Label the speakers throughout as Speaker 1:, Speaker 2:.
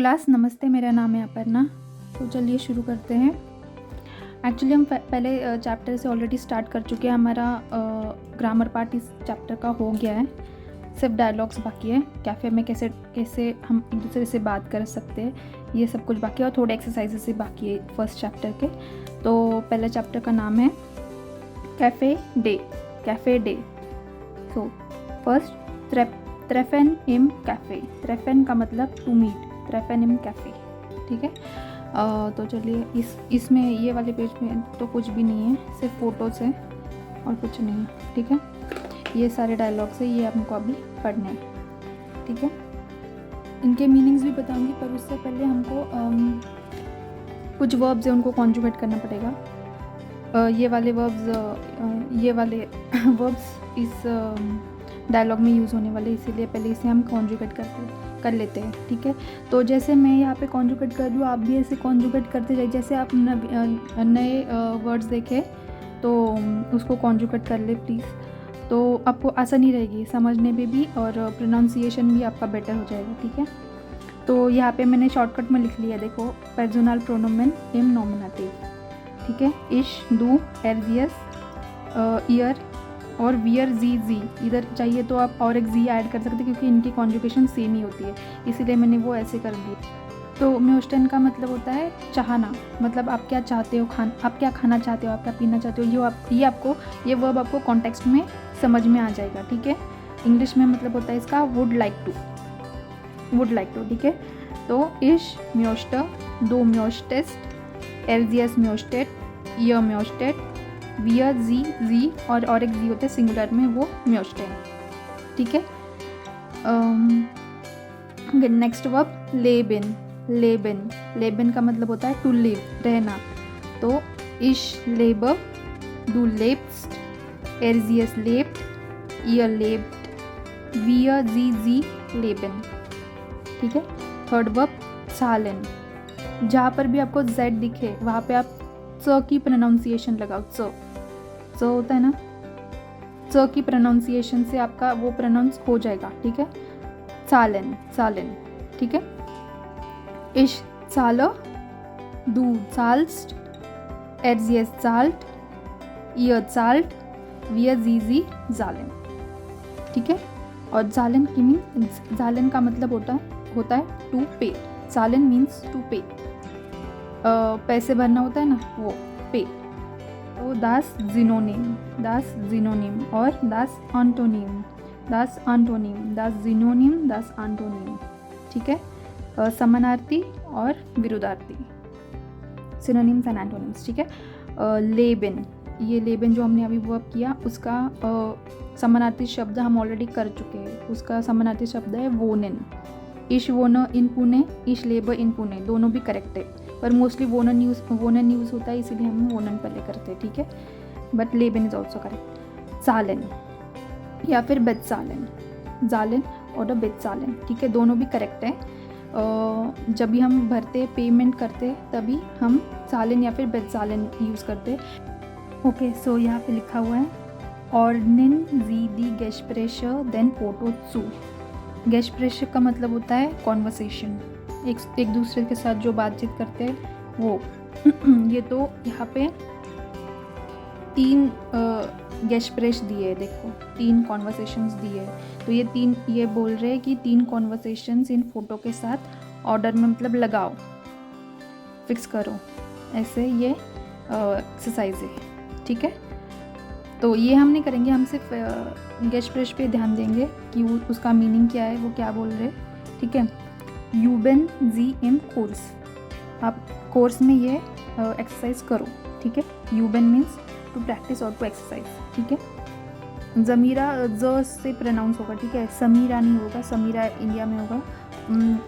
Speaker 1: Class, नमस्ते। मेरा नाम है अपर्णा। तो चलिए शुरू करते हैं। एक्चुअली हम पहले चैप्टर से ऑलरेडी स्टार्ट कर चुके हैं। हमारा ग्रामर पार्ट इस चैप्टर का हो गया है, सिर्फ डायलॉग्स बाकी है। कैफ़े में कैसे कैसे हम एक दूसरे से बात कर सकते हैं, ये सब कुछ बाकी है, और थोड़े एक्सरसाइजेस भी बाकी है फर्स्ट चैप्टर के। तो पहले चैप्टर का नाम है cafe day. Cafe day. So first ट्रेफन इम कैफ़े। ट्रेफन का मतलब टू मीट, ट्रेफन इम कैफ़े। ठीक है। तो चलिए इसमें ये वाले पेज में तो कुछ भी नहीं है, सिर्फ फ़ोटोज़ है और कुछ नहीं है। ठीक है। ये सारे डायलॉग्स है, ये हमको अभी पढ़ने हैं। ठीक है। इनके मीनिंग्स भी बताऊंगी, पर उससे पहले हमको कुछ वर्ब्स है उनको कॉन्जुगेट करना पड़ेगा। ये वाले वर्ब्स इस डायलॉग में यूज़ होने वाले, इसीलिए पहले इसे हम कॉन्जुगेट कर लेते हैं। ठीक है। तो जैसे मैं यहाँ पे कॉन्जुगेट कर दूँ, आप भी ऐसे कॉन्जुगेट करते जाइए। जैसे आप नए वर्ड्स देखें तो उसको कॉन्जुगेट कर ले प्लीज़, तो आपको आसानी रहेगी समझने में भी, और प्रोनाउंसिएशन भी आपका बेटर हो जाएगा। ठीक है। तो यहाँ पे मैंने शॉर्टकट में लिख लिया, देखो, पर्सनल प्रोनोमेन इम नॉमिनेटिव। ठीक है। इश, डू, एर्जियस, ईयर और वियर, जी। इधर चाहिए तो आप और एक जी ऐड कर सकते हैं, क्योंकि इनकी कॉन्जुगेशन सेम ही होती है, इसीलिए मैंने वो ऐसे कर दिया। तो म्योस्टन का मतलब होता है चाहना, मतलब आप क्या चाहते हो, आप क्या खाना चाहते हो, आप क्या पीना चाहते हो, ये वर्ब आपको कॉन्टेक्स्ट में समझ में आ जाएगा। ठीक है। इंग्लिश में मतलब होता है इसका वुड लाइक टू। ठीक है। तो इश म्योस्ट, दो म्योस्टेस्ट, एल्जियस म्योस्टेट, ईयर म्योस्टेट, वियर, जी और एक जी होते हैं सिंगुलर में, वो म्योस्टेन। ठीक है। नेक्स्ट वर्ब लेबन का मतलब होता है टू लिव, रहना। तो इश लेबर, डू लेब्स्ट, एर्जियस लेब्ट, ईयर लेब्ट, वियर, जी लेबन। ठीक है। थर्ड वर्ब सालन। जहाँ पर भी आपको जेड दिखे वहाँ पे आप च की प्रोनाउंसिएशन लगाओ। च होता है ना, च की प्रोनाउंसिएशन से आपका वो प्रोनाउंस हो जाएगा। ठीक है। सालन। ठीक है। इश सालो, दू साल्स्ट, एर्जियस साल्ट, ईयर साल्ट, वियर, जी जालन। ठीक है। और जालन का मतलब होता है टू पे। जालन मीन्स टू पे, पैसे भरना होता है ना, वो पे। तो दास जिनोनिम और दास एंटोनिम। ठीक है। समानार्थी और विरुद्धार्थी, सिनोनिम्स एंड एंटोनिम्स। ठीक है। लेबन जो हमने अभी वर्ब किया, उसका समानार्थी शब्द हम ऑलरेडी कर चुके हैं। उसका समानार्थी शब्द है वोनेन। इश वोन इन पुणे, इश लेबर इन पुणे, दोनों भी करेक्ट है, पर मोस्टली वोनन यूज़ होता है, इसीलिए हम वोनन पहले करते हैं। ठीक है। But Lebon is also correct. सालन या फिर बेतसालन, जालन और बेतसालन। ठीक है। दोनों भी करेक्ट है। जब भी हम भरते पेमेंट करते तभी हम सालन या फिर बेतसालन यूज़ करते। ओके। सो यहाँ पे लिखा हुआ है ऑर्डनिन जी दी गेस्प्रेशर देन फोटो चू। गेस्प्रेशर का मतलब होता है कॉन्वर्सेशन, एक दूसरे के साथ जो बातचीत करते हैं वो। ये तो यहाँ पे 3 गेस्प्रेश दिए, देखो 3 कॉन्वर्सेशंस दिए। तो ये बोल रहे हैं कि 3 कॉन्वर्सेशंस इन फोटो के साथ ऑर्डर में मतलब लगाओ, फिक्स करो, ऐसे ये एक्सरसाइज है। ठीक है। तो ये हम नहीं करेंगे, हम सिर्फ गेस्प्रेश पे ध्यान देंगे कि उसका मीनिंग क्या है, वो क्या बोल रहे हैं। ठीक है। यूबेन जी एम कोर्स, आप कोर्स में ये एक्सरसाइज करो। ठीक है। यूबेन मीन्स टू प्रैक्टिस और टू एक्सरसाइज। ठीक है। ज़मीरा ज से प्रोनाउंस होगा। ठीक है। समीरा नहीं होगा, समीरा इंडिया में होगा।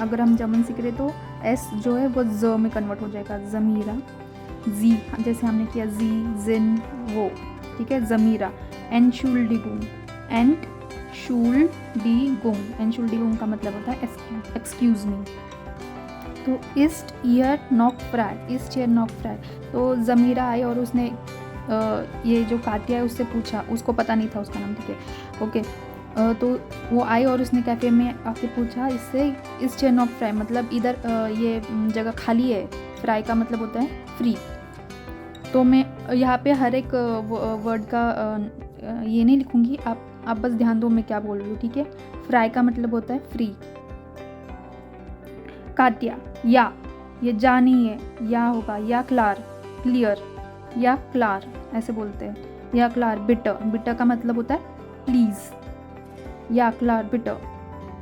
Speaker 1: अगर हम जर्मन सीख रहे तो एस जो है वो ज में कन्वर्ट हो जाएगा, ज़मीरा। जी जैसे हमने किया, जी जिन, वो। ठीक है। ज़मीरा। एनशुल्डिगुंग का मतलब होता है एक्सक्यूज़ मी। तो ईस्ट ईयर नॉक फ्राई। तो ज़मीरा आई और उसने ये जो कातिया है उससे पूछा, उसको पता नहीं था उसका नाम। ठीक है। ओके। तो वो आई और उसने कैफ़े में आके पूछा इससे, इस चेयर नॉट फ्राई, मतलब इधर ये जगह खाली है। फ्राई का मतलब होता है फ्री। तो मैं यहाँ पे हर एक वर्ड का ये नहीं लिखूँगी, आप बस ध्यान दो मैं क्या बोल रही हूँ, ठीक है। फ्राई का मतलब होता है फ्री। कात्या, या, ये जा नहीं है, या होगा, या क्लार, क्लियर, या क्लार ऐसे बोलते हैं, या क्लार। बिटर, बिटर का मतलब होता है प्लीज़, या क्लार बिटर।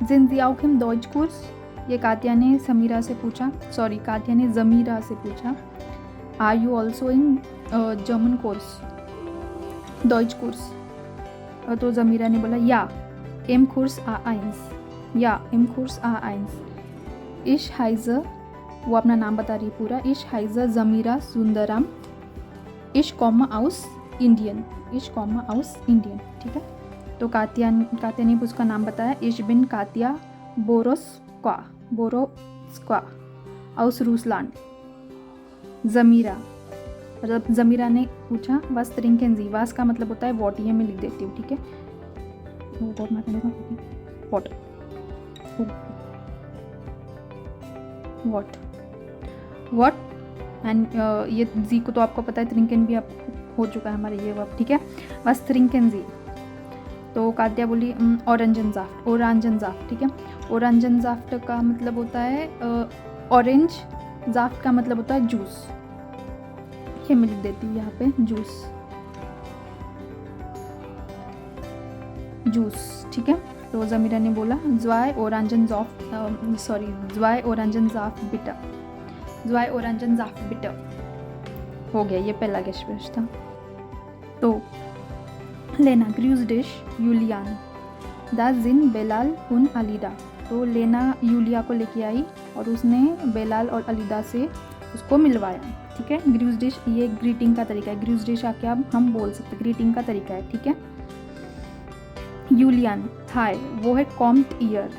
Speaker 1: जिन Sie auch im Deutschkurs? ये कात्या ने समीरा से पूछा, सॉरी कात्या ने ज़मीरा से पूछा। Are you also in German course, Deutsch course? तो ज़मीरा ने बोला या, im Kurs A1, या im Kurs A1। Ich heiße, वो अपना नाम बता रही है पूरा, Ich heiße ज़मीरा Sundaram, Ich komme aus Indien, Ich komme aus Indien, ठीक है। तो कात्या ने उसका नाम बताया, Ich bin कात्या बोरोस्का aus Russland। ज़मीरा, मतलब ज़मीरा ने पूछा was trinken Sie, was का मतलब होता है वॉट, ये मैं लिख देती हूँ, ठीक है। वॉट एंड ये जी को तो आपको पता है, त्रिंकन भी आप हो चुका है हमारे ये वर्ब, ठीक है। बस त्रिंकन जी। तो कात्या बोली ऑरेंजन जाफ्ट, ओरांजन जाफ्ट, ठीक है। ओरांजन जाफ्ट का मतलब होता है ऑरेंज, जाफ्ट का मतलब होता है जूस, ये मैं लिख देती हूँ यहाँ पे, जूस, जूस, ठीक है। तो ज़मीरा ने बोला ज़्वाई ओरांजन जाफ्ट बिटर, ज़्वाई ओरांजन जाफ्ट बिटर। हो गया, ये पहला गेस्ट था। तो लेना ग्रूज डिश यूलियान दा जिन बेलाल उन अलीदा। तो लेना यूलिया को लेके आई और उसने बेलाल और अलीदा से उसको मिलवाया, ठीक है। ग्रूज डिश ये ग्रीटिंग का तरीका है, ग्रूज डिश आके अब हम बोल सकते, ग्रीटिंग का तरीका है, ठीक है। यूलियन हाय, वो है कॉम्ट ईयर,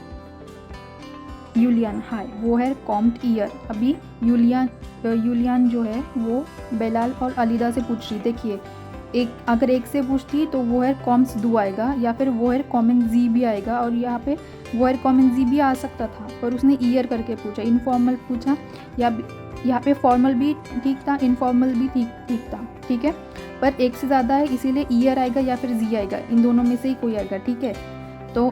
Speaker 1: यूलियन हाय वो है कॉम्ट ईयर। अभी यूलियन जो है वो बेलाल और अलीदा से पूछ रही, देखिए अगर एक से पूछती तो वो है कॉम्स दू आएगा, या फिर वो है कॉमन जी भी आएगा, और यहाँ पे वो है कॉमन जी भी आ सकता था, पर उसने ईयर करके पूछा, इनफॉर्मल पूछा, या यहाँ पे फॉर्मल भी ठीक था, इनफॉर्मल भी ठीक था, ठीक है। पर एक से ज़्यादा है इसीलिए ईयर आएगा या फिर जी आएगा, इन दोनों में से ही कोई आएगा, ठीक है। तो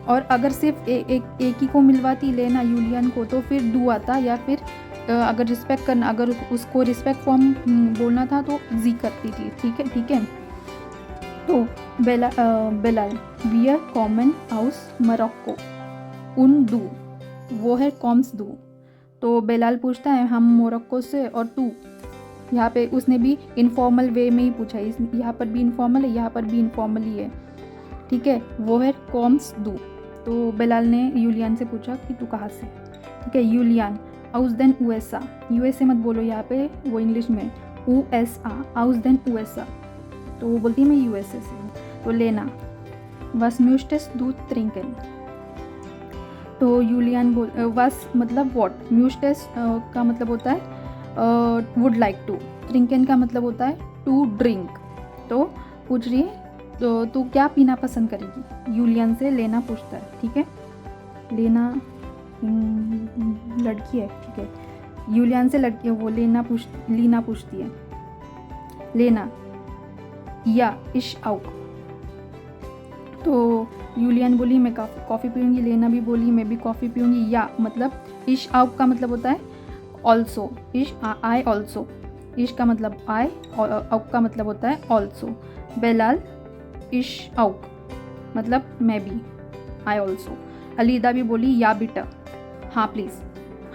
Speaker 1: और अगर सिर्फ एक ही को मिलवाती लेना यूलियन को, तो फिर डू आता, या फिर अगर रिस्पेक्ट करना, अगर उसको रिस्पेक्ट फॉर्म बोलना था तो जी करती थी, ठीक है। तो बेलाल वियर कॉमन हाउस मोरक्को उन डू, वो है कॉम्स डू। तो बेलाल पूछता है हम मोरक्को से, और तू, यहाँ पे उसने भी इनफॉर्मल वे में ही पूछा, यहाँ पर भी इनफॉर्मल है, यहाँ पर भी इनफॉर्मल ही है, ठीक है। वो है कॉम्स डू। तो बेलाल ने यूलियन से पूछा कि तू कहाँ से, ठीक है। यूलियन आउस देन यूएसए, यूएसए मत बोलो यहाँ पे, वो इंग्लिश में यूएसए, आउस देन यूएसए, तो वो बोलती है मैं यूएसए से हूँ। तो लेना वस म्यूस्टेस दूध ट्रिंकन, तो यूलियन वस मतलब व्हाट, म्यूस्टेस का मतलब होता है वुड लाइक टू, ट्रिंकन का मतलब होता है टू ड्रिंक। तो पूछ रही है तो तू क्या पीना पसंद करेगी, यूलियन से लेना पूछता है, ठीक है। लेना लड़की है, ठीक है। यूलियन से लड़की है, वो लीना पूछती है, लेना या इश आउक। तो यूलियन बोली मैं कॉफ़ी पीऊँगी, लेना भी बोली मैं भी कॉफ़ी पीऊँगी, या मतलब इश आउक का मतलब होता है ऑल्सो, इश आई ऑल्सो, इश का मतलब आई, आउक का मतलब होता है ऑल्सो। बेलाल इश आउक मतलब मैं भी, आई ऑल्सो। अलीदा भी बोली या बिटर, हाँ प्लीज़,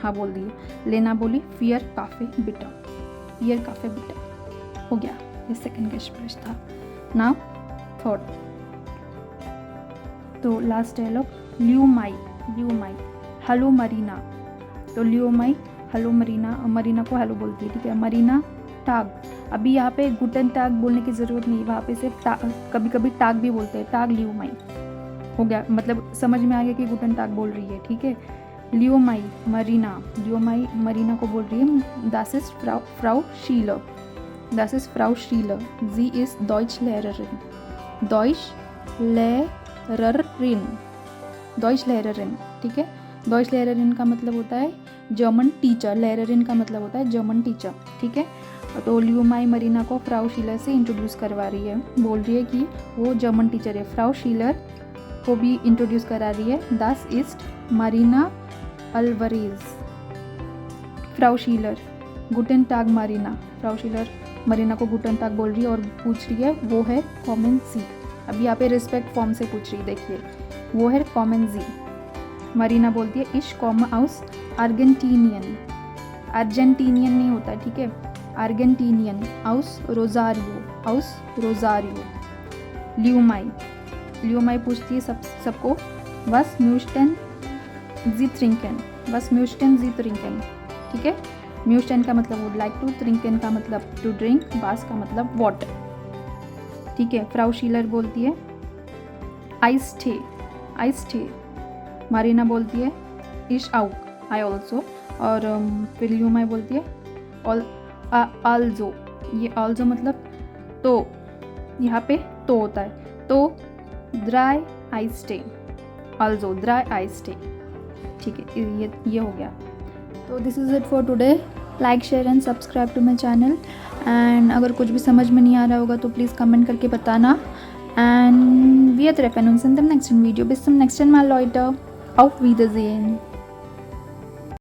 Speaker 1: हाँ बोल दिए। लेना बोली फियर काफ़े बिटर, फियर काफ़े बिटर। हो गया, ये सेकंड गेस्ट प्रश्न था। नाउ थर्ड, तो लास्ट डायलॉग लियो माई हेलो मरीना। तो लियो माई हेलो मरीना, मरीना को हेलो बोलती है, ठीक है। मरीना टाग, अभी यहाँ पे गुटन टाग बोलने की ज़रूरत नहीं, वहाँ पे सिर्फ कभी कभी टाग भी बोलते हैं, टाग लियो माई। हो गया, मतलब समझ में आ गया कि गुटन टाग बोल रही है, ठीक है। लियो माई मरीना, लियो माई मरीना को बोल रही है das ist Frau Schiller, das ist Frau Schiller, sie ist Deutschlehrerin, Deutschlehrerin, Lehrerin, Deutsch Lehrerin, ठीक है। Deutsch Lehrerin का मतलब होता है जर्मन टीचर, Lehrerin का मतलब होता है जर्मन टीचर, ठीक है। तो ल्यूमाई मरीना को फ्राउ शीलर से इंट्रोड्यूस करवा रही है, बोल रही है कि वो जर्मन टीचर है। फ्राउ शीलर को भी इंट्रोड्यूस करा रही है। Das ist Marina Alvarez। फ्राउ शीलर, गुटन टाग मारीना, फ्राउ शीलर मरीना को गुटन टाग बोल रही है और पूछ रही है वो है कॉमन सी। अभी यहाँ पे रिस्पेक्ट फॉर्म से पूछ रही है, देखिए वो है कॉमन जी। मरीना बोलती है इश कॉम आउस अर्जेंटीनियन, अर्जेंटीनियन नहीं होता है, ठीक है, अर्जेंटीनियन, आउस रोजारियो, आउस रोजारियो। ल्यूमाई, ल्यूमाई पूछती है सबको वस म्यूस्टन जी ट्रिंकन, वस म्यूस्टन जी ट्रिंकन, ठीक है। म्यूस्टन का मतलब वुड लाइक टू, ट्रिंकन का मतलब टू ड्रिंक, वास का मतलब वाटर, ठीक है। फ्राउ शीलर बोलती है आइस टे, आइस टे। मारीना बोलती है इश आउक, आई ऑल्सो। और फिर ल्यूमाई बोलती है ऑल आल्जो, ये आल्जो मतलब तो, यहाँ पे तो होता है, तो ड्राई आइस टे, आल्जो ड्राई आइस टे, ठीक है। ये हो गया। तो this is it for today. Like share and subscribe to my channel. And अगर कुछ भी समझ में नहीं आ रहा होगा तो प्लीज़ कमेंट करके बताना। And wir treffen uns in dem nächsten Video. Bis zum nächsten Mal, Leute. Auf Wiedersehen.